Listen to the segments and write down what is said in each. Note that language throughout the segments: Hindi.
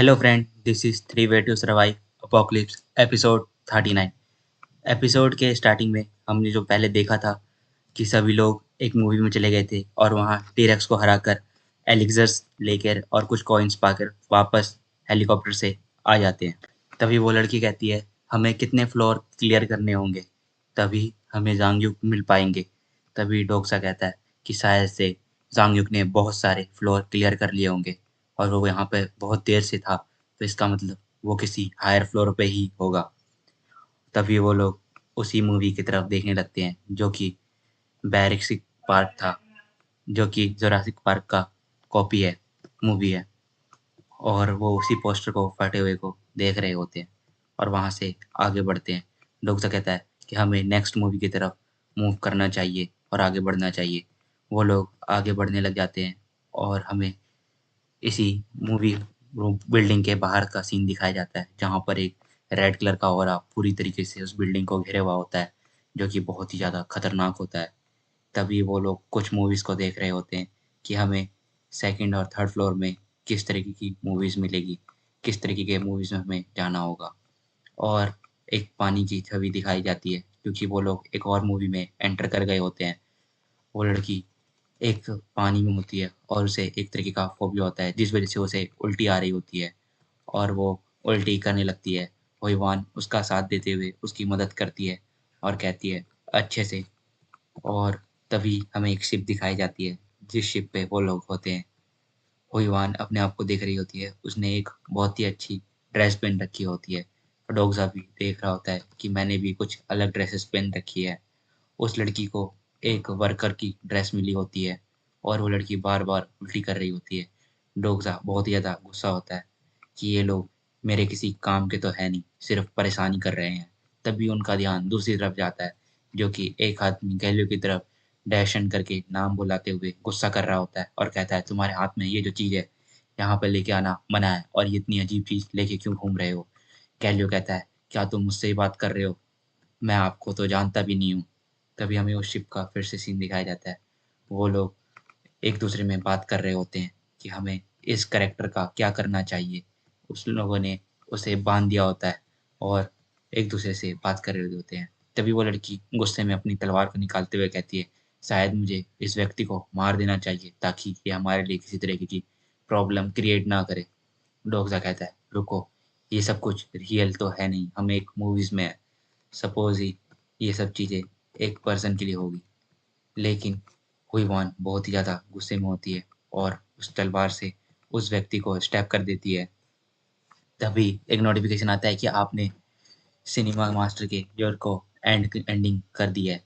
Hello friend, this is Three Way to Survive Apocalypse episode 39। Episode के स्टार्टिंग में हमने जो पहले देखा था कि सभी लोग एक मूवी में चले गए थे और वहाँ टीरेक्स को हराकर एलिक्सर्स लेकर और कुछ कॉइन्स पाकर वापस हेलीकॉप्टर से आ जाते हैं। तभी वो लड़की कहती है हमें कितने फ्लोर क्लियर करने होंगे तभी हमें जांगयुक मिल पाएंगे। तभी डोक्सा कहता है कि शायद से जांगयुक ने बहुत सारे फ्लोर क्लियर कर लिए होंगे और वो यहाँ पे बहुत देर से था, तो इसका मतलब वो किसी हायर फ्लोर पे ही होगा। तभी वो लोग उसी मूवी की तरफ देखने लगते हैं जो कि बैरिक्सिक पार्क था, जो कि जोरासिक पार्क का कॉपी है, मूवी है। और वो उसी पोस्टर को फटे हुए को देख रहे होते हैं और वहाँ से आगे बढ़ते हैं। डोक्सा कहता है कि हमें नेक्स्ट मूवी की तरफ मूव करना चाहिए और आगे बढ़ना चाहिए। वो लोग आगे बढ़ने लग जाते हैं और हमें इसी मूवी बिल्डिंग के बाहर का सीन दिखाया जाता है जहाँ पर एक रेड कलर का ऑरा पूरी तरीके से उस बिल्डिंग को घेरे हुआ होता है, जो कि बहुत ही ज़्यादा खतरनाक होता है। तभी वो लोग कुछ मूवीज़ को देख रहे होते हैं कि हमें सेकंड और थर्ड फ्लोर में किस तरीके की मूवीज़ मिलेगी, किस तरीके के मूवीज़ में हमें जाना होगा। और एक पानी की छवि दिखाई जाती है क्योंकि वो लोग एक और मूवी में एंटर कर गए होते हैं। वो लड़की एक पानी में होती है और उसे एक तरीके का फ़ोबिया होता है जिस वज़ह से उसे उल्टी आ रही होती है और वो उल्टी करने लगती है। हुईवान उसका साथ देते हुए उसकी मदद करती है और कहती है अच्छे से। और तभी हमें एक शिप दिखाई जाती है जिस शिप पे वो लोग होते हैं। हुईवान अपने आप को देख रही होती है, उसने एक बहुत ही अच्छी ड्रेस पहन रखी होती है। डोग्सा भी देख रहा होता है कि मैंने भी कुछ अलग ड्रेसेस पहन रखी है। उस लड़की को एक वर्कर की ड्रेस मिली होती है और वो लड़की बार-बार उल्टी कर रही होती है। डोग्सा बहुत ही ज़्यादा गुस्सा होता है कि ये लोग मेरे किसी काम के तो है नहीं, सिर्फ़ परेशान ही कर रहे हैं। तभी उनका ध्यान दूसरी तरफ जाता है, जो कि एक आदमी गैलियो की तरफ डैशन करके नाम बुलाते हुए गुस्सा कर रहा होता है और कहता है तुम्हारे हाथ में ये जो चीज़ है, यहाँ पे लेके आना मना है और ये इतनी अजीब चीज़ लेके क्यों घूम रहे हो? गैलियो कहता है क्या तुम मुझसे ही बात कर रहे हो? मैं आपको तो जानता भी नहीं हूँ। तभी हमें उस शिप का फिर से सीन दिखाया जाता है। वो लोग एक दूसरे में बात कर रहे होते हैं कि हमें इस कैरेक्टर का क्या करना चाहिए। उस लोगों ने उसे बांध दिया होता है और एक दूसरे से बात कर रहे होते हैं। तभी वो लड़की गुस्से में अपनी तलवार को निकालते हुए कहती है शायद मुझे इस व्यक्ति को मार देना चाहिए ताकि ये हमारे लिए किसी तरीके की प्रॉब्लम क्रिएट ना करे। डोक्सा कहता है रुको, ये सब कुछ रियल तो है नहीं, हम एक मूवीज में है। सपोज ही ये सब चीजें एक पर्सन के लिए होगी। लेकिन हुईवान बहुत ही ज़्यादा गुस्से में होती है और उस तलवार से उस व्यक्ति को स्टैब कर देती है। तभी एक नोटिफिकेशन आता है कि आपने सिनेमा मास्टर के ईयर को एंडिंग कर दी है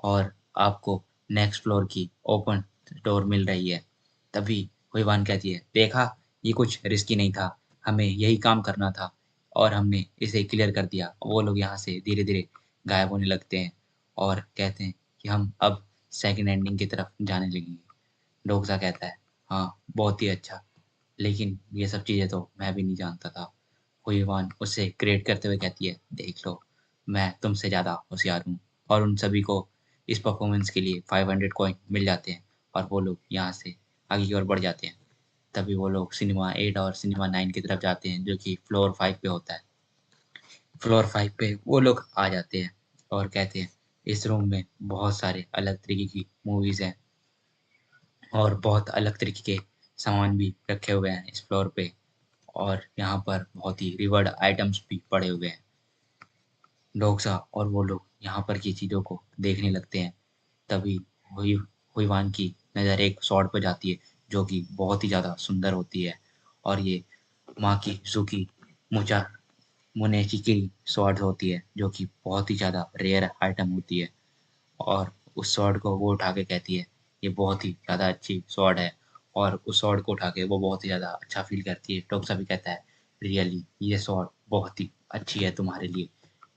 और आपको नेक्स्ट फ्लोर की ओपन डोर मिल रही है। तभी हुईवान कहती है देखा, ये कुछ रिस्की नहीं था, हमें यही काम करना था और हमने इसे क्लियर कर दिया। वो लोग यहाँ से धीरे धीरे गायब होने लगते हैं और कहते हैं कि हम अब सेकंड एंडिंग की तरफ जाने लगेंगे। डोगसा कहता है हाँ बहुत ही अच्छा, लेकिन ये सब चीज़ें तो मैं भी नहीं जानता था। हुईवान उसे क्रिएट करते हुए कहती है देख लो, मैं तुमसे ज़्यादा होशियार हूँ। और उन सभी को इस परफॉर्मेंस के लिए 500 कॉइन मिल जाते हैं और वो लोग यहाँ से आगे की ओर बढ़ जाते हैं। तभी वो लोग सिनेमा 8 और सिनेमा 9 की तरफ जाते हैं जो कि फ्लोर 5 पे होता है। फ्लोर 5 पे वो लोग आ जाते हैं और कहते हैं इस रूम में बहुत सारे अलग तरीके की मूवीज़ हैं और बहुत अलग तरीके के सामान भी रखे हुए हैं इस फ्लोर पे और यहाँ पर बहुत ही रिवॉर्ड आइटम्स भी पड़े हुए हैं। डोगसा और वो लोग यहाँ पर की चीज़ों को देखने लगते हैं। तभी हुई हुईवान की नज़र एक स्वॉर्ड पर जाती है जो कि बहुत ही ज़्यादा सुंदर होती है और ये माकी ज़ुकी मुचा मुनेची की स्वॉर्ड होती है जो कि बहुत ही ज़्यादा रेयर आइटम होती है। और उस स्वॉर्ड को वो उठा के कहती है ये बहुत ही ज़्यादा अच्छी स्वॉर्ड है और उस स्वॉर्ड को उठा के वो बहुत ही ज़्यादा अच्छा फील करती है। टोक्सा भी कहता है रियली ये स्वॉर्ड बहुत ही अच्छी है तुम्हारे लिए,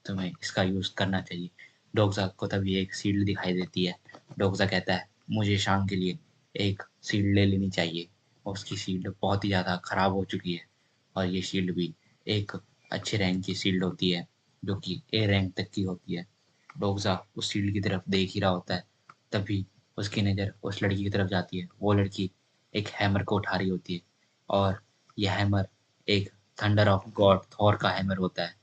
तुम्हें इसका यूज़ करना चाहिए। डोक्सा को तभी एक शील्ड दिखाई देती है। डोक्सा कहता है मुझे शाम के लिए एक शील्ड ले लेनी चाहिए और उसकी शील्ड बहुत ही ज़्यादा ख़राब हो चुकी है और ये शील्ड भी एक अच्छे रैंक की शील्ड होती है जो कि ए रैंक तक की होती है। डोगसा उस शील्ड की तरफ देख ही रहा होता है। तभी उसकी नज़र उस लड़की की तरफ जाती है। वो लड़की एक हैमर को उठा रही होती है और यह हैमर एक थंडर ऑफ गॉड थॉर का हैमर होता है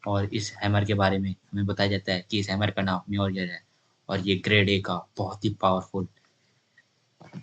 और इस हैमर के बारे में हमें बताया जाता है कि इस हैमर का नाम म्योलजर है और ये ग्रेड ए का बहुत ही पावरफुल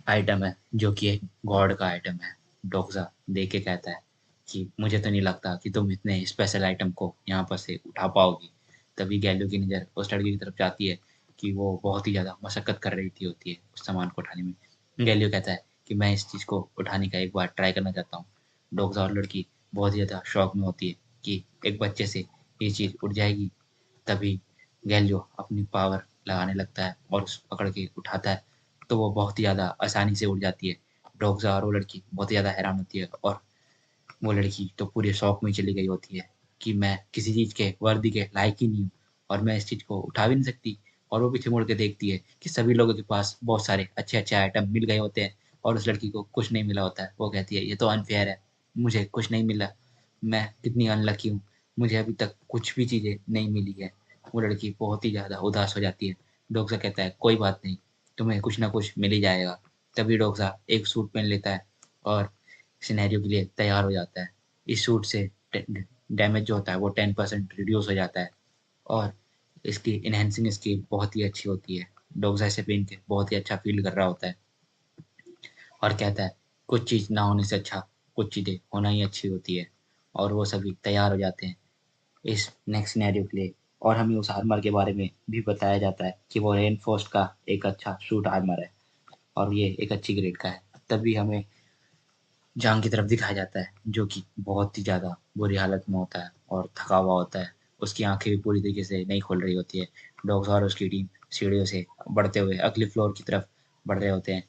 आइटम है जो कि एक गॉड का आइटम है। डोक्सा देख के कहता है कि मुझे तो नहीं लगता कि तुम इतने स्पेशल आइटम को यहाँ पर से उठा पाओगी। तभी गैलियो की नज़र उस लड़की की तरफ जाती है कि वो बहुत ही ज़्यादा मशक्कत कर रही थी होती है उस सामान को उठाने में। गैलियो कहता है कि मैं इस चीज़ को उठाने का एक बार ट्राई करना चाहता हूँ। डोक्सा और लड़की बहुत ही ज़्यादा शौक में होती है कि एक बच्चे से ये चीज़ उठ जाएगी। तभी गैलियो अपनी पावर लगाने लगता है और उस पकड़ के उठाता है तो वो बहुत ही ज़्यादा आसानी से उड़ जाती है। डोक्सा और वो लड़की बहुत ही ज़्यादा हैरान होती है और वो लड़की तो पूरे शौक में चली गई होती है कि मैं किसी चीज़ के वर्दी के लायक ही नहीं हूँ और मैं इस चीज़ को उठा भी नहीं सकती। और वो पीछे मुड़ के देखती है कि सभी लोगों के पास बहुत सारे अच्छे-अच्छे आइटम मिल गए होते हैं और उस लड़की को कुछ नहीं मिला होता है। वो कहती है ये तो अनफ़ेयर है, मुझे कुछ नहीं मिला, मैं कितनी अनलकी हूँ, मुझे अभी तक कुछ भी चीज़ें नहीं मिली है। वो लड़की बहुत ही ज़्यादा उदास हो जाती है। डोक्सा कहता है कोई बात नहीं, तुम्हें कुछ ना कुछ मिल ही जाएगा। तभी डोक्सा एक सूट पहन लेता है और सिनेरियो के लिए तैयार हो जाता है। इस सूट से डैमेज जो होता है वो 10% रिड्यूस हो जाता है और इसकी इनहेंसिंग स्किल बहुत ही अच्छी होती है। डोग्स ऐसे पहन के बहुत ही अच्छा फील कर रहा होता है और कहता है कुछ चीज़ ना होने से अच्छा कुछ चीज़ें होना ही अच्छी होती है। और वो सभी तैयार हो जाते हैं इस नेक्स्ट सिनेरियो के लिए और हमें उस आर्मर के बारे में भी बताया जाता है कि वो रेनफोर्स्ट का एक अच्छा सूट आर्मर है और ये एक अच्छी ग्रेड का है। तभी हमें जांग की तरफ दिखाया जाता है जो कि बहुत ही ज़्यादा बुरी हालत में होता है और थका हुआ होता है। उसकी आंखें भी पूरी तरीके से नहीं खुल रही होती है। डॉग्स और उसकी टीम सीढ़ियों से बढ़ते हुए अगले फ्लोर की तरफ बढ़ रहे होते हैं।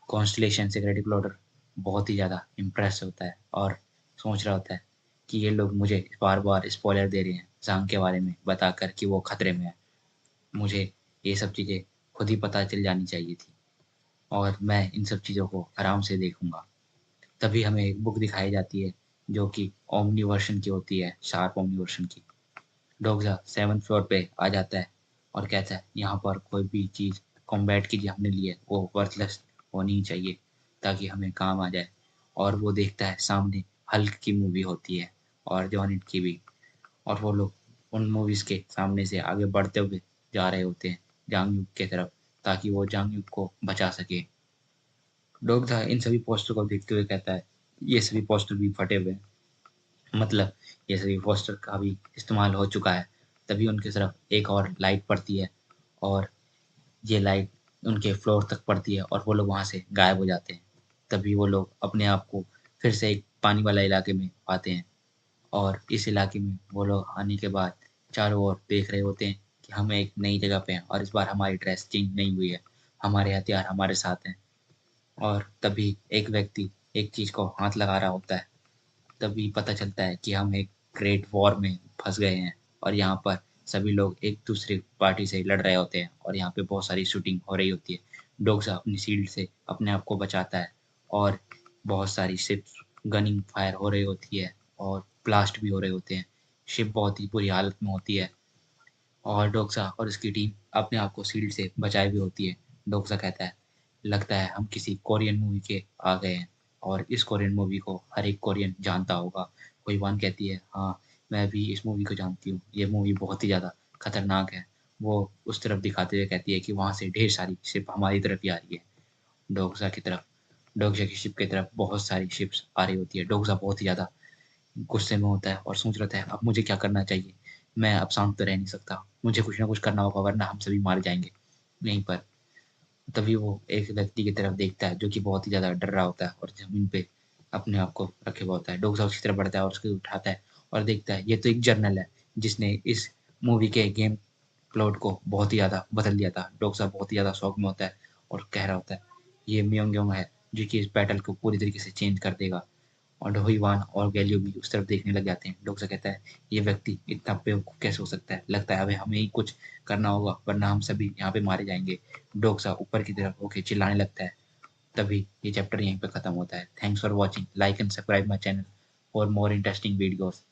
कॉन्स्टलेशन सिक्योरिटी प्लॉटर बहुत ही ज़्यादा इम्प्रेस होता है और सोच रहा होता है कि ये लोग मुझे बार बार स्पॉइलर दे रहे हैं जांग के बारे में बताकर कि वो खतरे में है। मुझे ये सब चीज़ें खुद ही पता चल जानी चाहिए थी और मैं इन सब चीज़ों को आराम से देखूंगा। तभी हमें एक बुक दिखाई जाती है जो कि ओमनी वर्शन की होती है, शार्प ओमनी वर्शन की। डोगजा 7th फ्लोर पे आ जाता है और कहता है यहाँ पर कोई भी चीज़ कॉम्बैट की जो हमने ली है वो वर्थलेस होनी ही चाहिए ताकि हमें काम आ जाए। और वो देखता है सामने हल्क की मूवी होती है और जॉन हिट की भी और वो लोग उन मूवीज़ के सामने से आगे बढ़ते हुए जा रहे होते हैं जांग युक के तरफ ताकि वो जांग युक को बचा सके। डोगजा इन सभी पोस्टर को देखते हुए कहता है ये सभी पोस्टर भी फटे हुए हैं, मतलब ये सभी पोस्टर का भी इस्तेमाल हो चुका है। तभी उनकी तरफ एक और लाइट पड़ती है और ये लाइट उनके फ्लोर तक पड़ती है और वो लोग वहाँ से गायब हो जाते हैं। तभी वो लोग अपने आप को फिर से एक पानी वाला इलाके में पाते हैं और इस इलाके में वो लोग आने के बाद चारों ओर देख रहे होते हैं कि हम एक नई जगह पे हैं और इस बार हमारी ड्रेस चेंज नहीं हुई है, हमारे हथियार हमारे साथ हैं। और तभी एक व्यक्ति एक चीज़ को हाथ लगा रहा होता है। तभी पता चलता है कि हम एक ग्रेट वॉर में फंस गए हैं और यहाँ पर सभी लोग एक दूसरे पार्टी से लड़ रहे होते हैं और यहाँ पे बहुत सारी शूटिंग हो रही होती है। डोग्सा अपनी शील्ड से अपने आप को बचाता है और बहुत सारी शिप्स गनिंग फायर हो रही होती है और ब्लास्ट भी हो रहे होते हैं। शिप बहुत ही बुरी हालत में होती है और डोक्सा और उसकी टीम अपने आप को शील्ड से बचाए भी होती है। डोक्सा कहता है लगता है हम किसी कोरियन मूवी के आ गए हैं और इस कोरियन मूवी को हर एक कोरियन जानता होगा। कोई वन कहती है हाँ मैं भी इस मूवी को जानती हूँ, ये मूवी बहुत ही ज़्यादा खतरनाक है। वो उस तरफ दिखाते हुए कहती है कि वहाँ से ढेर सारी शिप हमारी तरफ ही आ रही है। डोक्सा की तरफ डोक्सा की शिप की तरफ बहुत सारी शिप्स आ रही होती है। डोक्सा बहुत ही ज़्यादा गुस्से में होता है और सोच रहा था अब मुझे क्या करना चाहिए। मैं अब शांत तो रह नहीं सकता, मुझे कुछ ना कुछ करना होगा वरना हम सभी मारे जाएंगे यहीं पर। तभी वो एक व्यक्ति की तरफ देखता है जो कि बहुत ही ज़्यादा डर रहा होता है और ज़मीन पे अपने आप को रखे हुआ होता है। डोगसा उसकी तरफ बढ़ता है और उसको उठाता है और देखता है ये तो एक जर्नल है जिसने इस मूवी के गेम प्लॉट को बहुत ही ज़्यादा बदल दिया था। डोगसा बहुत ही ज़्यादा शौक में होता है और कह रहा होता है ये म्योंग्योंग है जो कि इस बैटल को पूरी तरीके से चेंज कर देगा। और डोहिवान और गैलियो भी उस तरफ देखने लग जाते हैं। डोगसा कहता है ये व्यक्ति इतना बेवकूफ़ कैसे हो सकता है, लगता है अभी हमें ही कुछ करना होगा वरना हम सभी यहाँ पे मारे जाएंगे। डोगसा ऊपर की तरफ होके चिल्लाने लगता है। तभी ये चैप्टर यहीं पे खत्म होता है। Thanks for watching, like and subscribe my channel for more interesting videos.